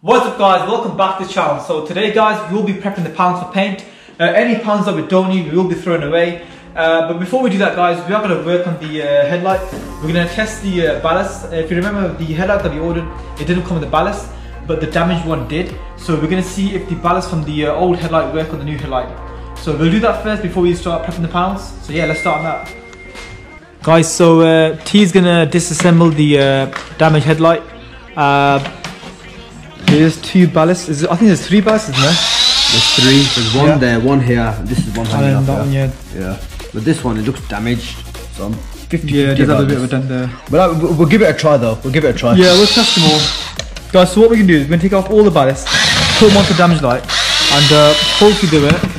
What's up guys, welcome back to the channel. So today guys, we'll be prepping the panels for paint. Any panels that we don't need, we will be throwing away. But before we do that guys, we are going to work on the headlight. We're going to test the ballast. If you remember the headlight that we ordered, it didn't come with the ballast, but the damaged one did. So we're going to see if the ballast from the old headlight work on the new headlight. So we'll do that first before we start prepping the panels. So yeah, let's start on that. Guys, so T is going to disassemble the damaged headlight. There's two ballasts. I think there's three ballasts, isn't there? There's three. There's one there, one here. This is one hanging off that here. one, yeah. But this one, it looks damaged. So I'm 50-50. Yeah, it does have a bit of a dent there. But we'll give it a try though. We'll give it a try. Yeah, we'll test them all. Guys, so what we can do is we're going to take off all the ballasts, put them onto the damaged light, and hopefully do it.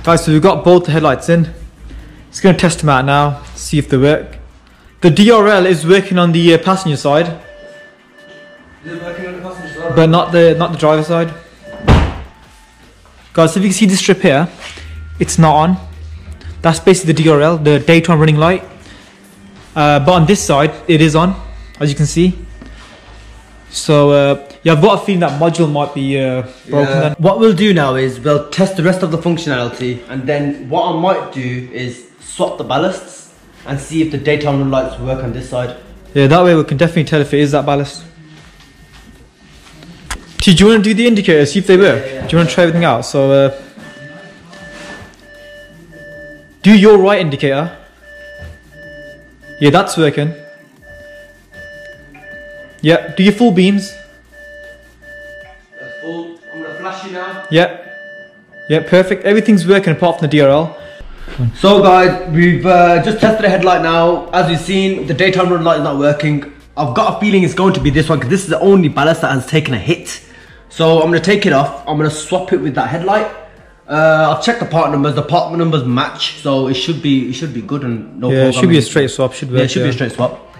Guys, so we've got both the headlights in. Just going to test them out now, see if they work. The DRL is working on the passenger side. Is it working on the passenger side? But not the driver side. Guys, so if you can see this strip here, it's not on. That's basically the DRL, the daytime running light. But on this side, it is on, as you can see. So yeah, I've got a feeling that module might be broken then. What we'll do now is we'll test the rest of the functionality, and then what I might do is swap the ballasts and see if the daytime run lights work on this side. Yeah, that way we can definitely tell if it is that ballast. T, do you want to do the indicators, see if they work? Yeah. Do you want to try everything out? So do your right indicator. Yeah, that's working. Yeah, do your full beams. That's full. I'm gonna flash you now. Yeah. Yeah, perfect. Everything's working apart from the DRL. So guys, we've just tested the headlight now. As you've seen, the daytime run light is not working. I've got a feeling it's going to be this one because this is the only ballast that has taken a hit. So I'm gonna take it off. I'm gonna swap it with that headlight. I've checked the part numbers. The part numbers match, so it should be good and no problem. Yeah, it should be a straight swap. Should work. Yeah, it should be a straight swap.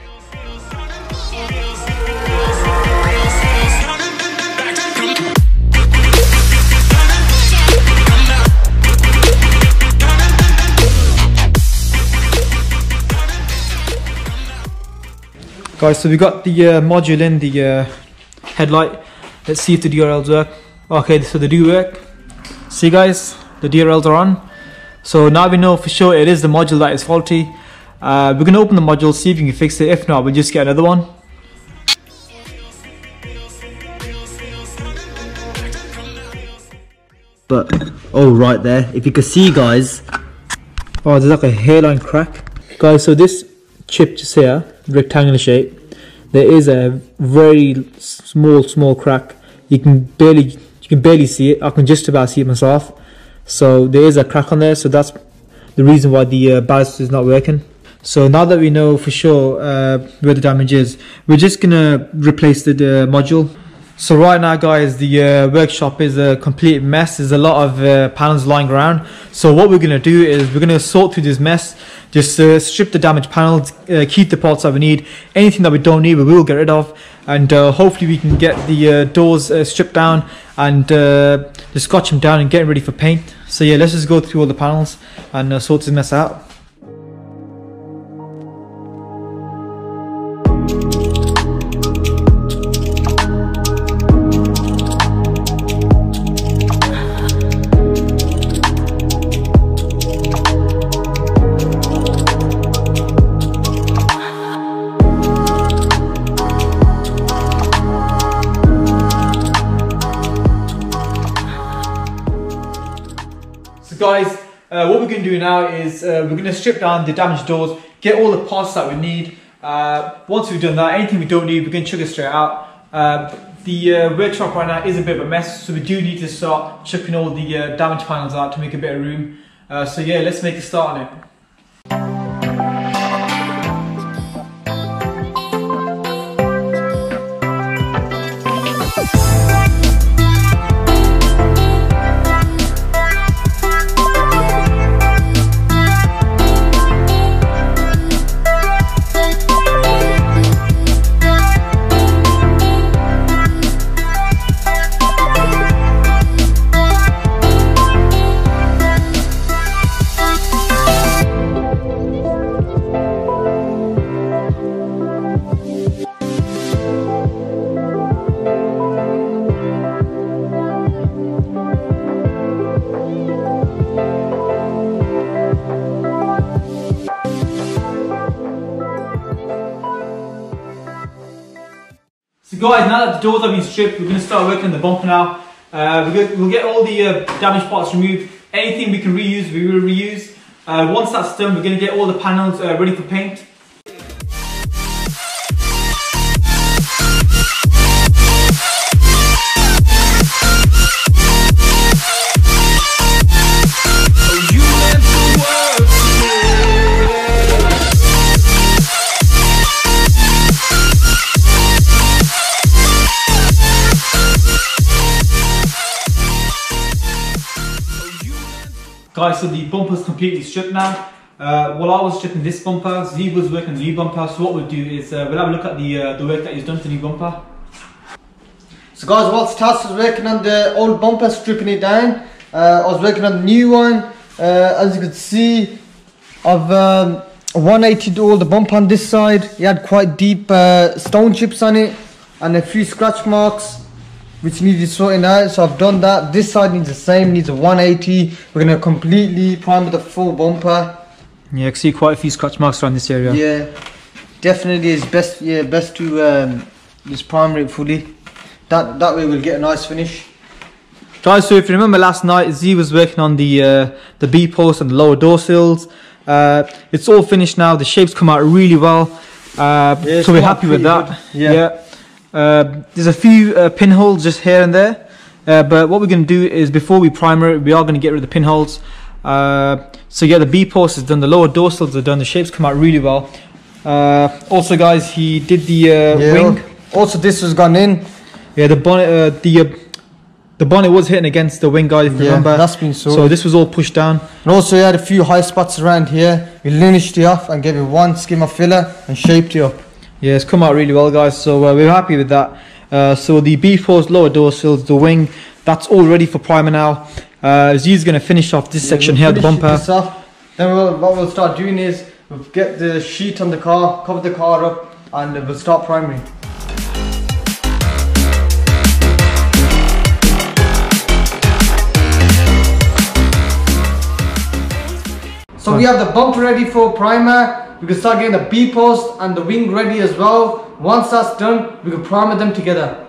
Guys, so we got the module in the headlight. Let's see if the DRLs work. Okay, so they do work. See guys, the DRLs are on. So now we know for sure it is the module that is faulty. We're going to open the module, see if we can fix it. If not, we'll just get another one. But oh, right there, if you can see guys. Oh, there's like a hairline crack. Guys, so this chip just here, rectangular shape, there is a very small crack. You can barely see it. I can just about see it myself. So there is a crack on there, so that's the reason why the ballast is not working. So now that we know for sure where the damage is, we're just gonna replace the module. So right now guys, the workshop is a complete mess. There's a lot of panels lying around. So what we're going to do is we're going to sort through this mess, just strip the damaged panels, keep the parts that we need. Anything that we don't need, we will get rid of. And hopefully we can get the doors stripped down and just scotch them down and get ready for paint. So yeah, let's just go through all the panels and sort this mess out. guys, what we're going to do now is we're going to strip down the damaged doors, get all the parts that we need. Once we've done that, anything we don't need, we're going to chuck it straight out. The workshop right now is a bit of a mess, so we do need to start chucking all the damaged panels out to make a bit of room. So yeah, let's make a start on it. So guys, now that the doors have been stripped, we're going to start working on the bumper now. We'll get all the damaged parts removed. Anything we can reuse, we will reuse. Once that's done, we're going to get all the panels ready for paint. Guys, so the bumper's completely stripped now. While I was stripping this bumper, Z was working on the new bumper. So what we'll do is we'll have a look at the work that he's done to the new bumper. So guys, whilst Tass was working on the old bumper, stripping it down, I was working on the new one. As you can see, I've 180'd all the bumper on this side. It had quite deep stone chips on it and a few scratch marks which needed sorting out, so I've done that. This side needs the same, needs a 180. We're going to completely prime the full bumper. Yeah, I can see quite a few scratch marks around this area. Yeah, definitely is best. Yeah, best to just primer it fully. That way we'll get a nice finish. Guys, so if you remember last night, Z was working on the B post and the lower door sills. It's all finished now. The shapes come out really well. Yeah, so we're happy with that. Good. Yeah. There's a few pinholes just here and there, but what we're going to do is before we primer it, we are going to get rid of the pinholes. So yeah, the B post is done, the lower door sills are done, the shapes come out really well. Also guys, he did the wing. Also this has gone in. Yeah, the bonnet, the bonnet was hitting against the wing, guys, if you remember. That's been sorted. So this was all pushed down. And also he had a few high spots around here. We linished it off and gave it one skim of filler and shaped it up. Yeah, it's come out really well, guys, so we're happy with that. So the B-post, lower door sills, the wing, that's all ready for primer now. Z's going to finish off this section here, the bumper. This off. Then what we'll start doing is we'll get the sheet on the car, cover the car up, and we'll start priming. So we have the bumper ready for primer. We can start getting the B-post and the wing ready as well. Once that's done, we can primer them together.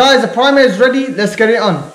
guys, the primer is ready, let's get it on.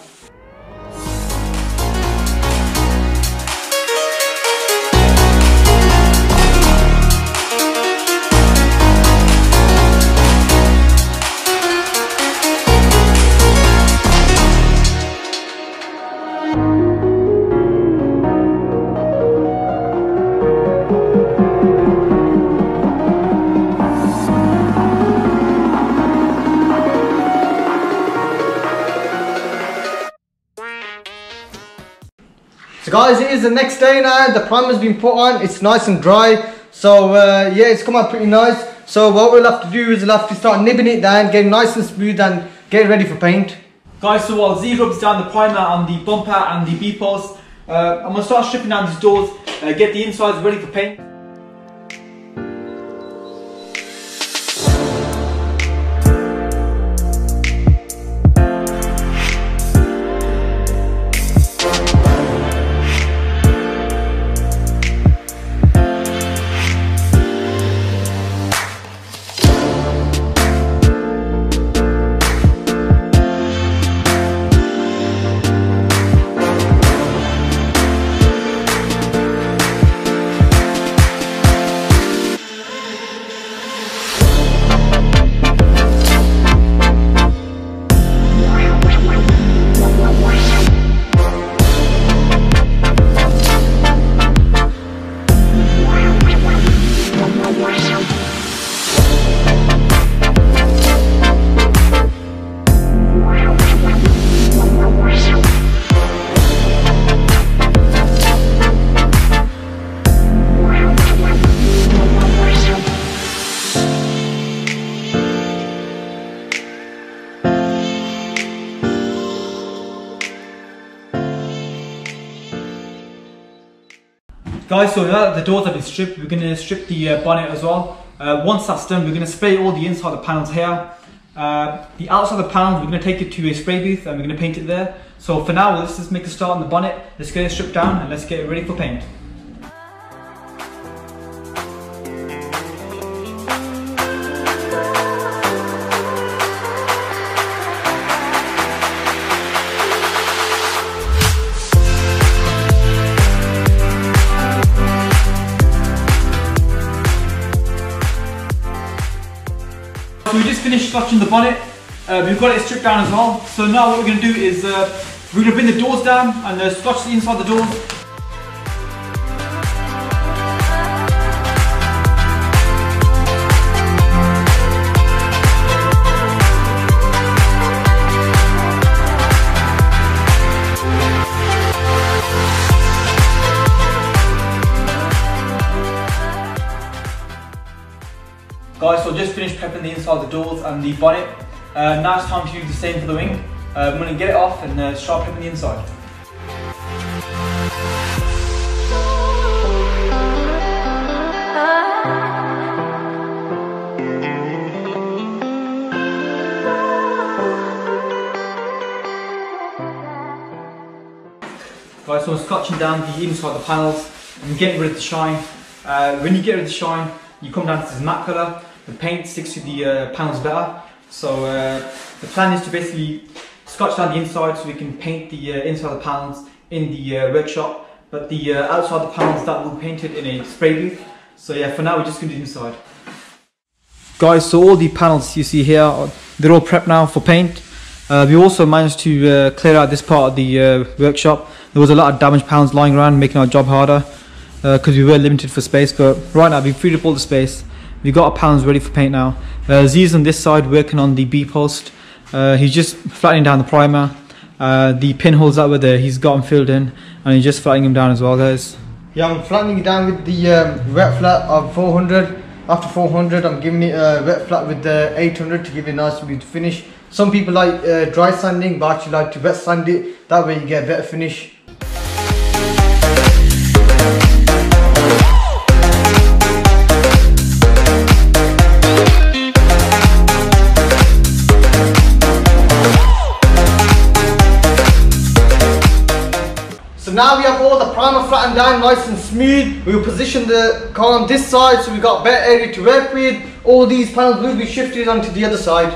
So guys, it is the next day now, the primer's been put on, it's nice and dry. So yeah, it's come out pretty nice. So what we'll have to do is we'll have to start nibbing it down, get it nice and smooth and get it ready for paint. Guys, so while Z rubs down the primer on the bumper and the B-post, I'm going to start stripping down these doors, get the insides ready for paint. Guys, so now that the doors have been stripped, we're going to strip the bonnet as well. Once that's done, we're going to spray all the inside of the panels here. The outside of the panels, we're going to take it to a spray booth and we're going to paint it there. So for now, let's just make a start on the bonnet. Let's get it stripped down and let's get it ready for paint. So we just finished scotching the bonnet, we've got it stripped down as well. So now what we're going to do is we're going to bring the doors down and scotch the inside the doors. Guys, so just finished prepping the inside of the doors and the bonnet. Now it's time to do the same for the wing. I'm going to get it off and start prepping the inside. Guys, so I'm scotching down the inside of the panels and getting rid of the shine. When you get rid of the shine, you come down to this matte colour. The paint sticks to the panels better. So the plan is to basically scotch down the inside so we can paint the inside of the panels in the workshop. But the outside of the panels, that will be painted in a spray booth. So yeah, for now we're just going to do the inside. Guys, so all the panels you see here, they're all prepped now for paint. We also managed to clear out this part of the workshop. There was a lot of damaged panels lying around, making our job harder because we were limited for space. But right now we've freed up all the space. We've got our panels ready for paint now. Z's on this side working on the B-post. He's just flattening down the primer. The pinholes that were there, he's got them filled in, and he's just flattening them down as well, guys. Yeah, I'm flattening it down with the wet flat of 400. After 400, I'm giving it a wet flat with the 800 to give it a nice smooth finish. Some people like dry sanding, but I actually like to wet sand it. That way you get a better finish. So now we have all the primer flattened down nice and smooth. We will position the car on this side so we've got better area to work with. All these panels will be shifted onto the other side.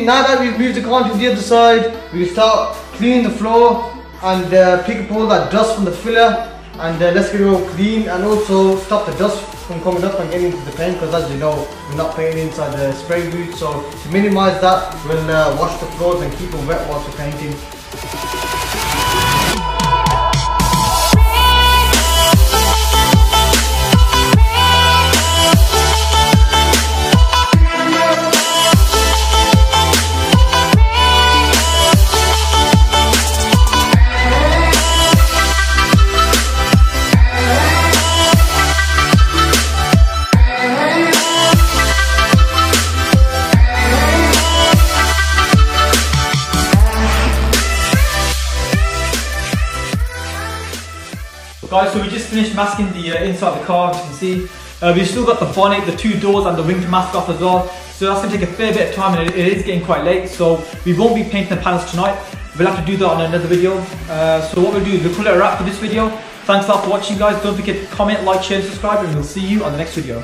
now that we've moved the car to the other side, we can start cleaning the floor and pick up all that dust from the filler, and let's get it all clean and also stop the dust from coming up and getting into the paint, because as you know, we're not painting inside the spray booth, so to minimize that, we'll wash the floors and keep them wet whilst we're painting. Guys, so we just finished masking the inside of the car, as you can see. We've still got the bonnet, the two doors and the wing to mask off as well. So that's going to take a fair bit of time, and it is getting quite late. So we won't be painting the panels tonight. We'll have to do that on another video. So what we'll do is we'll call it a wrap for this video. Thanks a lot for watching, guys. Don't forget to comment, like, share and subscribe, and we'll see you on the next video.